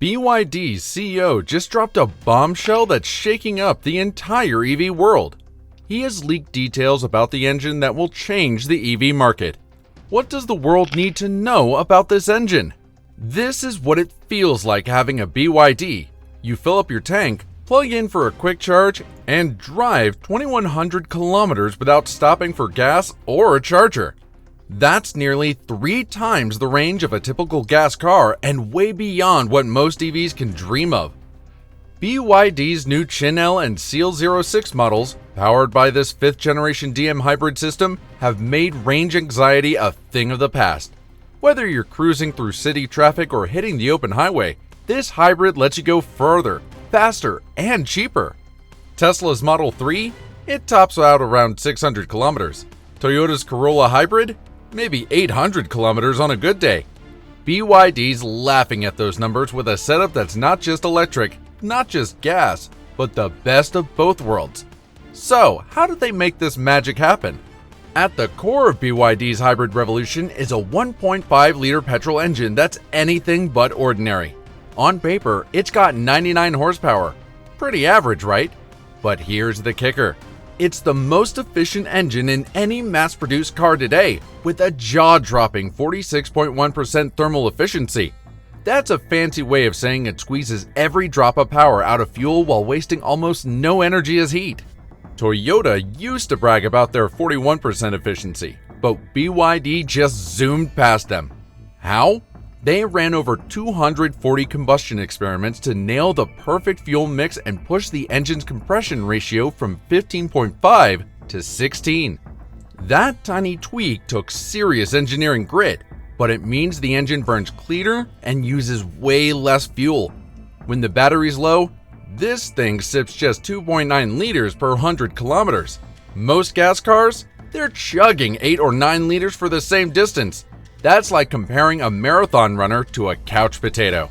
BYD's CEO just dropped a bombshell that's shaking up the entire EV world. He has leaked details about the engine that will change the EV market. What does the world need to know about this engine? This is what it feels like having a BYD. You fill up your tank, plug in for a quick charge, and drive 2,100 kilometers without stopping for gas or a charger. That's nearly 3 times the range of a typical gas car and way beyond what most EVs can dream of. BYD's new Chin-L and Seal 06 models, powered by this 5th generation DM hybrid system, have made range anxiety a thing of the past. Whether you're cruising through city traffic or hitting the open highway, this hybrid lets you go further, faster, and cheaper. Tesla's Model 3? It tops out around 600 kilometers. Toyota's Corolla Hybrid? Maybe 800 kilometers on a good day. BYD's laughing at those numbers with a setup that's not just electric, not just gas, but the best of both worlds. So, how did they make this magic happen? At the core of BYD's hybrid revolution is a 1.5-liter petrol engine that's anything but ordinary. On paper, it's got 99 horsepower. Pretty average, right? But here's the kicker. It's the most efficient engine in any mass-produced car today, with a jaw-dropping 46.1% thermal efficiency. That's a fancy way of saying it squeezes every drop of power out of fuel while wasting almost no energy as heat. Toyota used to brag about their 41% efficiency, but BYD just zoomed past them. How? They ran over 240 combustion experiments to nail the perfect fuel mix and push the engine's compression ratio from 15.5 to 16. That tiny tweak took serious engineering grit, but it means the engine burns cleaner and uses way less fuel. When the battery's low, this thing sips just 2.9 liters per 100 kilometers. Most gas cars? They're chugging 8 or 9 liters for the same distance. That's like comparing a marathon runner to a couch potato.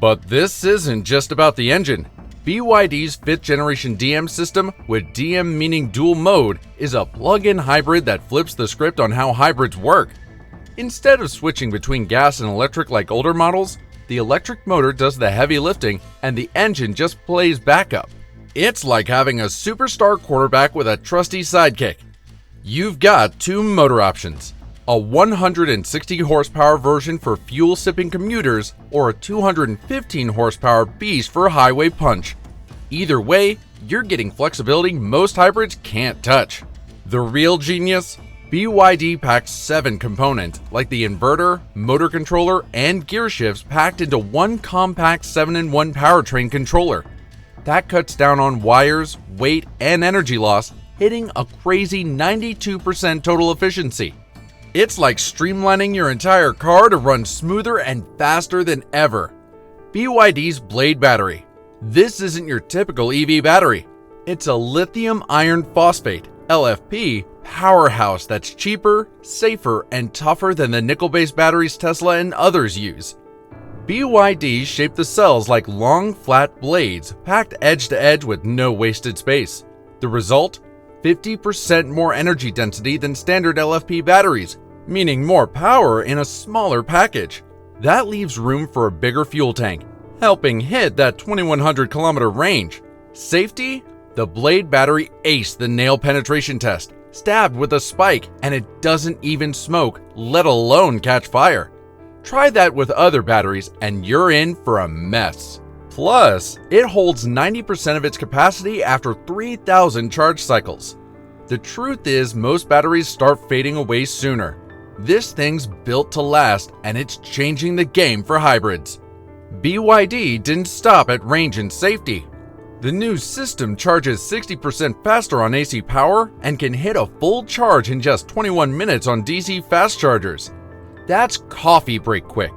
But this isn't just about the engine. BYD's 5th generation DM system, with DM meaning dual mode, is a plug-in hybrid that flips the script on how hybrids work. Instead of switching between gas and electric like older models, the electric motor does the heavy lifting and the engine just plays backup. It's like having a superstar quarterback with a trusty sidekick. You've got 2 motor options: a 160 horsepower version for fuel-sipping commuters or a 215 horsepower beast for highway punch. Either way, you're getting flexibility most hybrids can't touch. The real genius? BYD packs 7 components, like the inverter, motor controller, and gear shifts packed into one compact 7-in-1 powertrain controller. That cuts down on wires, weight, and energy loss, hitting a crazy 92% total efficiency. It's like streamlining your entire car to run smoother and faster than ever. BYD's Blade Battery. This isn't your typical EV battery. It's a lithium iron phosphate, LFP, powerhouse that's cheaper, safer, and tougher than the nickel-based batteries Tesla and others use. BYD shaped the cells like long, flat blades, packed edge to edge with no wasted space. The result? 50% more energy density than standard LFP batteries, meaning more power in a smaller package. That leaves room for a bigger fuel tank, helping hit that 2,100 kilometer range. Safety? The Blade battery aced the nail penetration test, stabbed with a spike, and it doesn't even smoke, let alone catch fire. Try that with other batteries and you're in for a mess. Plus, it holds 90% of its capacity after 3,000 charge cycles. The truth is, most batteries start fading away sooner. This thing's built to last, and it's changing the game for hybrids. BYD didn't stop at range and safety. The new system charges 60% faster on AC power and can hit a full charge in just 21 minutes on DC fast chargers. That's coffee break quick.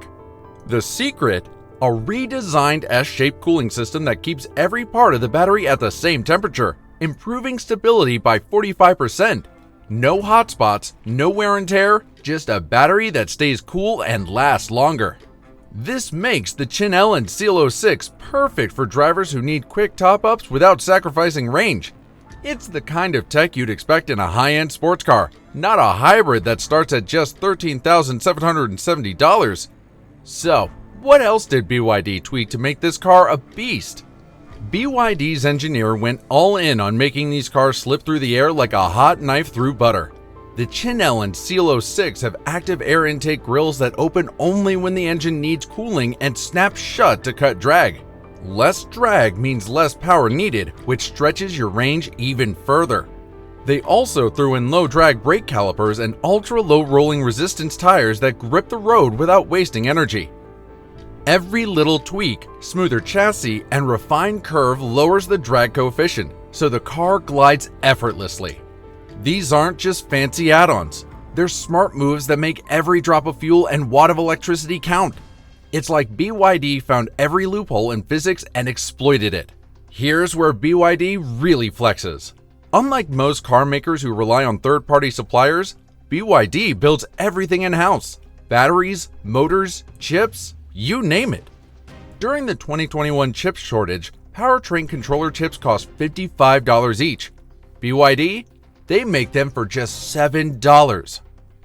The secret? A redesigned S-shaped cooling system that keeps every part of the battery at the same temperature, improving stability by 45%. No hot spots, no wear and tear, just a battery that stays cool and lasts longer. This makes the Chin-L and Seal 06 perfect for drivers who need quick top-ups without sacrificing range. It's the kind of tech you'd expect in a high-end sports car, not a hybrid that starts at just $13,770. So, What else did BYD tweak to make this car a beast? BYD's engineer went all in on making these cars slip through the air like a hot knife through butter. The Chin-L and Seal06 have active air intake grills that open only when the engine needs cooling and snap shut to cut drag. Less drag means less power needed, which stretches your range even further. They also threw in low drag brake calipers and ultra low rolling resistance tires that grip the road without wasting energy. Every little tweak, smoother chassis, and refined curve lowers the drag coefficient, so the car glides effortlessly. These aren't just fancy add-ons, they're smart moves that make every drop of fuel and watt of electricity count. It's like BYD found every loophole in physics and exploited it. Here's where BYD really flexes. Unlike most car makers who rely on third-party suppliers, BYD builds everything in-house: batteries, motors, chips, you name it. During the 2021 chip shortage, powertrain controller chips cost $55 each. BYD? They make them for just $7.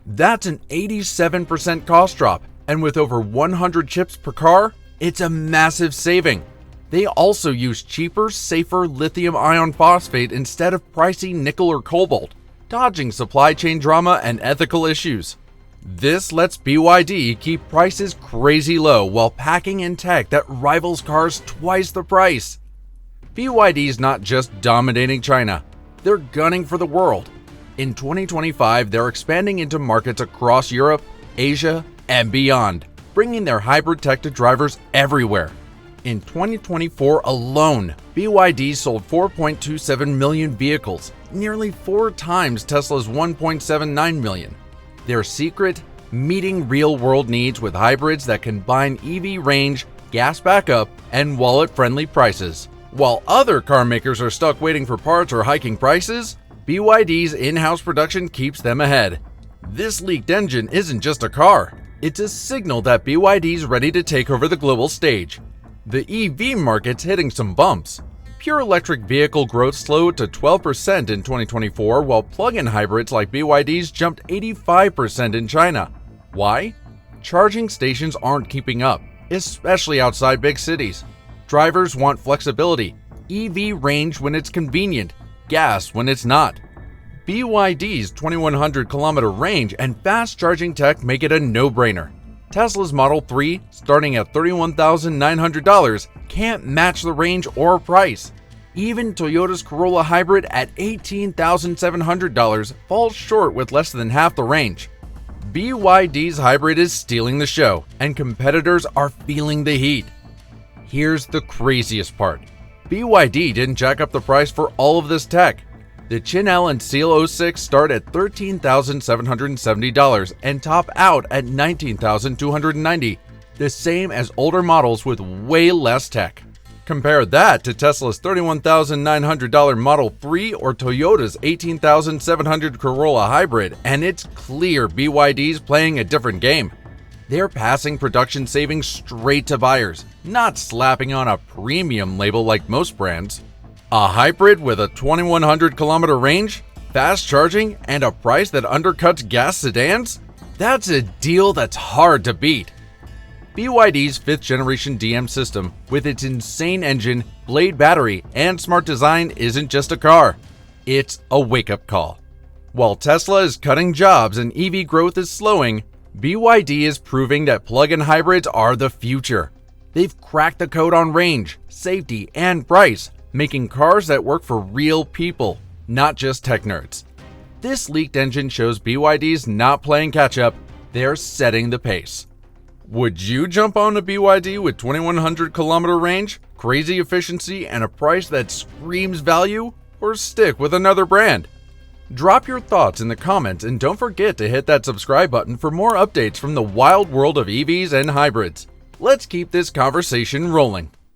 That's an 87% cost drop, and with over 100 chips per car, it's a massive saving. They also use cheaper, safer lithium iron phosphate instead of pricey nickel or cobalt, dodging supply chain drama and ethical issues. This lets BYD keep prices crazy low while packing in tech that rivals cars twice the price. BYD's not just dominating China, they're gunning for the world. In 2025, they're expanding into markets across Europe, Asia, and beyond, bringing their hybrid tech to drivers everywhere. In 2024 alone, BYD sold 4.27 million vehicles, nearly 4 times Tesla's 1.79 million. Their secret? Meeting real-world needs with hybrids that combine EV range, gas backup, and wallet-friendly prices. While other car makers are stuck waiting for parts or hiking prices, BYD's in-house production keeps them ahead. This leaked engine isn't just a car, it's a signal that BYD's ready to take over the global stage. The EV market's hitting some bumps. Pure electric vehicle growth slowed to 12% in 2024, while plug-in hybrids like BYD's jumped 85% in China. Why? Charging stations aren't keeping up, especially outside big cities. Drivers want flexibility, EV range when it's convenient, gas when it's not. BYD's 2100-kilometer range and fast charging tech make it a no-brainer. Tesla's Model 3, starting at $31,900, can't match the range or price. Even Toyota's Corolla Hybrid at $18,700 falls short with less than half the range. BYD's hybrid is stealing the show, and competitors are feeling the heat. Here's the craziest part. BYD didn't jack up the price for all of this tech. The Chin-L and Seal06 start at $13,770 and top out at $19,290, the same as older models with way less tech. Compare that to Tesla's $31,900 Model 3 or Toyota's $18,700 Corolla Hybrid, and it's clear BYD's playing a different game. They're passing production savings straight to buyers, not slapping on a premium label like most brands. A hybrid with a 2100-kilometer range, fast charging, and a price that undercuts gas sedans? That's a deal that's hard to beat. BYD's 5th-generation DM system, with its insane engine, Blade battery, and smart design isn't just a car. It's a wake-up call. While Tesla is cutting jobs and EV growth is slowing, BYD is proving that plug-in hybrids are the future. They've cracked the code on range, safety, and price, making cars that work for real people, not just tech nerds. This leaked engine shows BYD's not playing catch-up, they're setting the pace. Would you jump on a BYD with 2100-kilometer range, crazy efficiency, and a price that screams value, or stick with another brand? Drop your thoughts in the comments and don't forget to hit that subscribe button for more updates from the wild world of EVs and hybrids. Let's keep this conversation rolling.